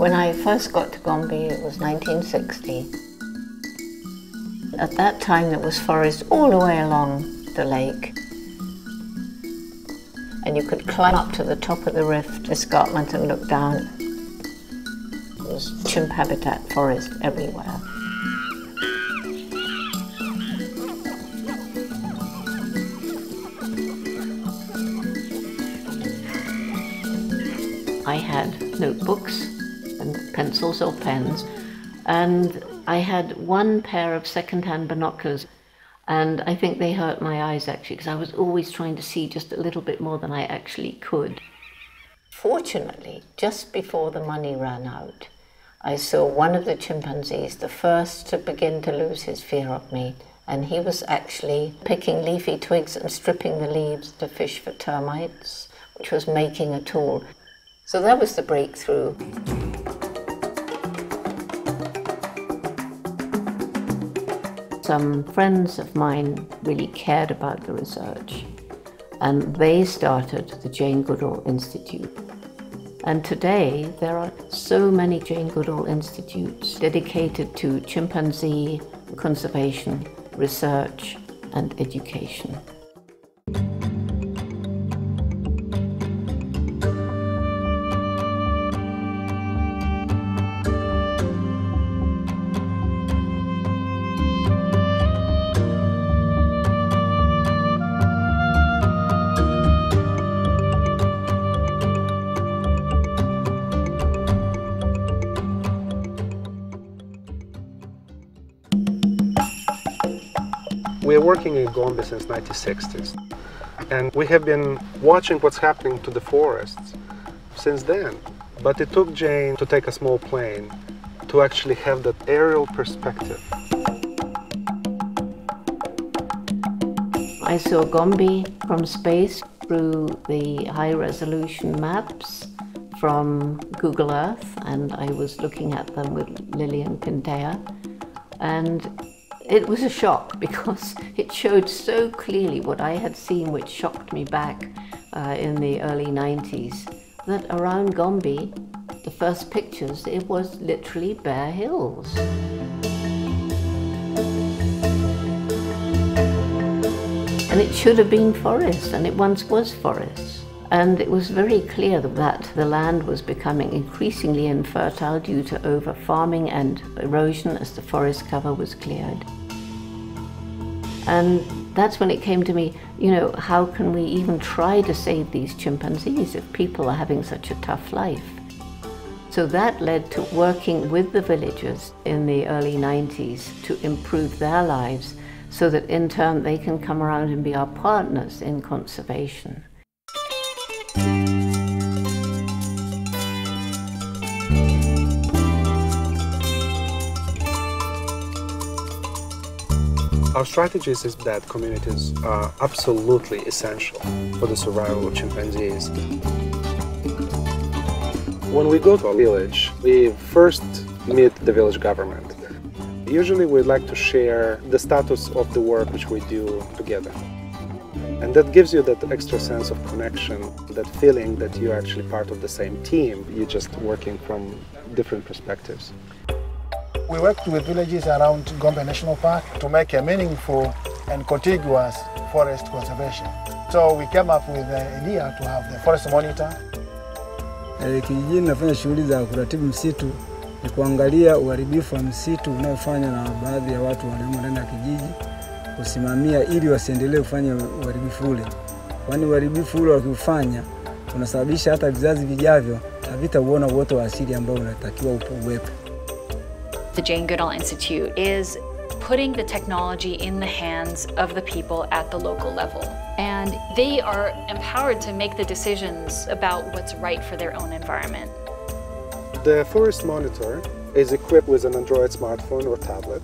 When I first got to Gombe, it was 1960. At that time, there was forest all the way along the lake. And you could climb up to the top of the rift escarpment and look down. There was chimp habitat forest everywhere. I had notebooks and pencils or pens, and I had one pair of second-hand binoculars, and I think they hurt my eyes actually, because I was always trying to see just a little bit more than I actually could. Fortunately, just before the money ran out, I saw one of the chimpanzees, the first to begin to lose his fear of me, and he was actually picking leafy twigs and stripping the leaves to fish for termites, which was making a tool. So that was the breakthrough. Some friends of mine really cared about the research, and they started the Jane Goodall Institute. And today there are so many Jane Goodall Institutes dedicated to chimpanzee conservation, research and education. We are working in Gombe since the 1960s, and we have been watching what's happening to the forests since then. But it took Jane to take a small plane to actually have that aerial perspective. I saw Gombe from space through the high-resolution maps from Google Earth, and I was looking at them with Lillian Pintea, and it was a shock because it showed so clearly what I had seen, which shocked me back in the early 90s, that around Gombe, the first pictures, it was literally bare hills. And it should have been forest, and it once was forest. And it was very clear that the land was becoming increasingly infertile due to over-farming and erosion as the forest cover was cleared. And that's when it came to me, you know, how can we even try to save these chimpanzees if people are having such a tough life? So that led to working with the villagers in the early 90s to improve their lives so that in turn they can come around and be our partners in conservation. Our strategies is that communities are absolutely essential for the survival of chimpanzees. When we go to a village, we first meet the village government. Usually we'd like to share the status of the work which we do together. And that gives you that extra sense of connection, that feeling that you're actually part of the same team. You're just working from different perspectives. We worked with villages around Gombe National Park to make a meaningful and contiguous forest conservation. So we came up with the idea to have the forest monitor. Kijijini nafanya shughuli za kuratibu msitu, ni kuangalia uharibifu wa msitu unaofanywa na baadhi ya watu waliomo ndani ya kijiji, kusimamia ili wasiendelee kufanya uharibifu ule. Kwani uharibifu ule wakiufanya unasababisha hata vizazi vijavyo havitauona uoto wa asili ambao unatakiwa uwepo. The Jane Goodall Institute is putting the technology in the hands of the people at the local level. And they are empowered to make the decisions about what's right for their own environment. The forest monitor is equipped with an Android smartphone or tablet.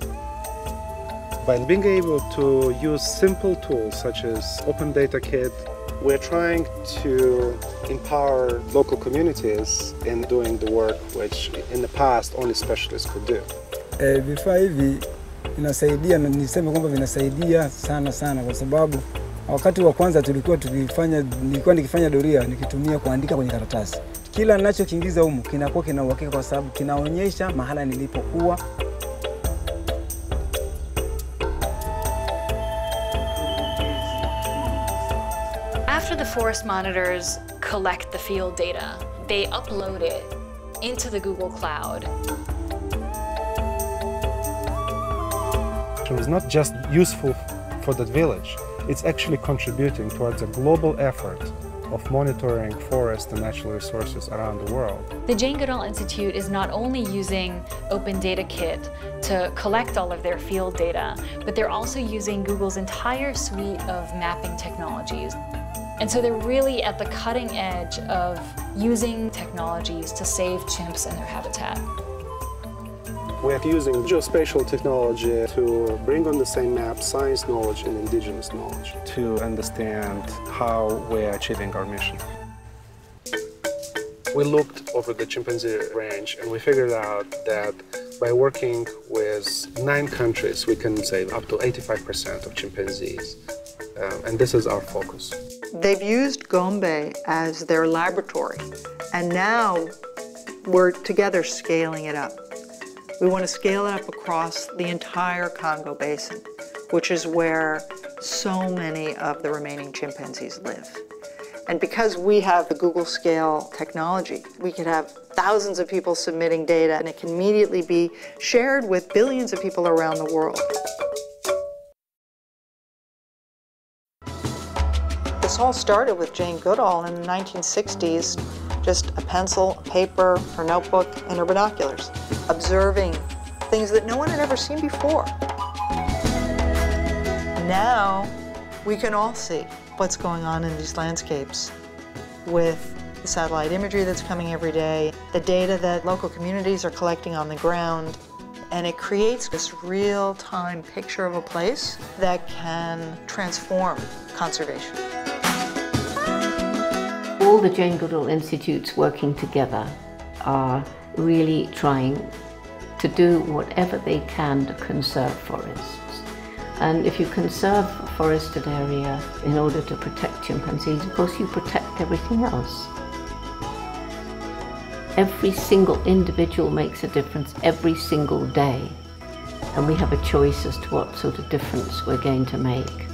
By being able to use simple tools such as Open Data Kit, we're trying to empower local communities in doing the work which in the past only specialists could do. Vifaa hivi vinasaidia, na niseme kwamba vinasaidia sana kwa sababu wakati wa kwanza nilikuwa nikifanya doria nikitumia kuandika kwenye karatasi. kila ninachokiingiza humu kinakuwa kina uhakika kwa sababu kinaonyesha mahala nilipokuwa. After the forest monitors collect the field data, they upload it into the Google Cloud. It was not just useful for that village, it's actually contributing towards a global effort of monitoring forests and natural resources around the world. The Jane Goodall Institute is not only using Open Data Kit to collect all of their field data, but they're also using Google's entire suite of mapping technologies. And so they're really at the cutting edge of using technologies to save chimps and their habitat. We're using geospatial technology to bring on the same map science knowledge and indigenous knowledge to understand how we're achieving our mission. We looked over the chimpanzee range and we figured out that by working with 9 countries, we can save up to 85% of chimpanzees. And this is our focus. They've used Gombe as their laboratory, and now we're together scaling it up. We want to scale it up across the entire Congo Basin, which is where so many of the remaining chimpanzees live. And because we have the Google scale technology, we could have thousands of people submitting data, and it can immediately be shared with billions of people around the world. This all started with Jane Goodall in the 1960s, just a pencil, paper, her notebook, and her binoculars, observing things that no one had ever seen before. Now, we can all see what's going on in these landscapes with the satellite imagery that's coming every day, the data that local communities are collecting on the ground, and it creates this real-time picture of a place that can transform conservation. All the Jane Goodall Institutes working together are really trying to do whatever they can to conserve forests. And if you conserve a forested area in order to protect chimpanzees, of course you protect everything else. Every single individual makes a difference every single day, and we have a choice as to what sort of difference we're going to make.